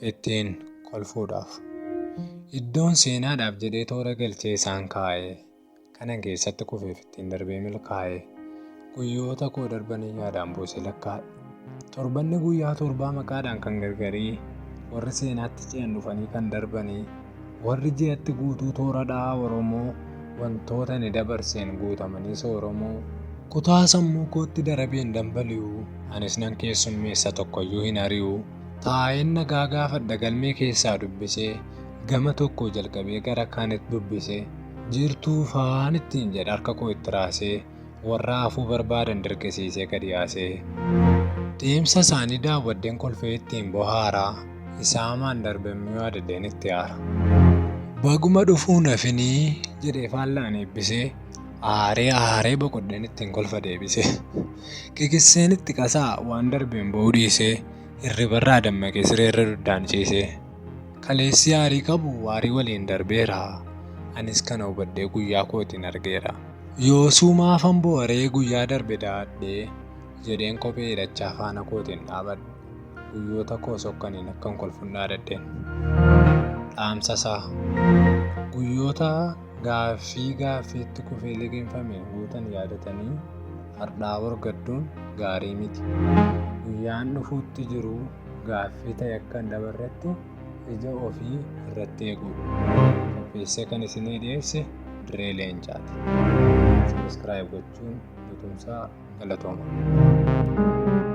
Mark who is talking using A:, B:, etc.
A: ittiin kolfuudhaaf. Iddoon seenaadhaaf jedhee toora galchee isaan kaa'ee kanan keessatti kufeef ittiin darbee milkaa'ee guyyoota koo darbanii yaadaan buusee lakkaa'e. Torbanni guyyaa torbaa maqaadhaan kan gargarii warri seenaatti ce'an dhufanii kan darbanii warri ji'atti guutuu toora dha'aa Oromoo wantoota ni dabarseen guutamanii Oromoo kutaa sammuu kootti darabeen dambali'u anis nan keessummeessa tokkoyyuu hin ari'u. Taa'een nagaa gaafadha galmee keessaa dubbisee gama tokko jalqabee gara kaanitti dubbisee jirtuu faan ittiin jedha harka koo itti raasee warra hafuu barbaadan dirqisiisee gadi yaasee. Deemsa isaanii daawwaddeen kolfee ittiin bohaaraa isaamaan darbamee yaadaddeen itti aara. Baguma dhufuu nafinii jedhee faallaan eebbisee aaree boqoddeen ittiin kolfa deebisee. Kikisseen itti qasaa waan darbeen ba'uu dhiisee hirribarraa dammaqee sireerra duddaan ciisee. Kaleessi aarii qabu waarii waliin darbeera. Anis kana hubadhee guyyaa kootiin argeera. Yoosuu maafan booree guyyaa darbe daadhee jedheen kophee hidhachaa faana kootiin dhaabadhe. Guyyoota koo sokkaniin akkan kolfuun dhaadadheen. Dhaamsasaa guyyoota gaaffiitti kufee liqinfameen guutan yaadatanii hardhaa wargadduun gaarii miti. Guyyaan dhufuutti jiru gaaffii ta'e akka hin dabarretti ija ofii irratti eegu. Qopheessee kan isinii dhiyeesse Diree Leencaati. Sabiskiraayib gochuun guutumsaa galatooma.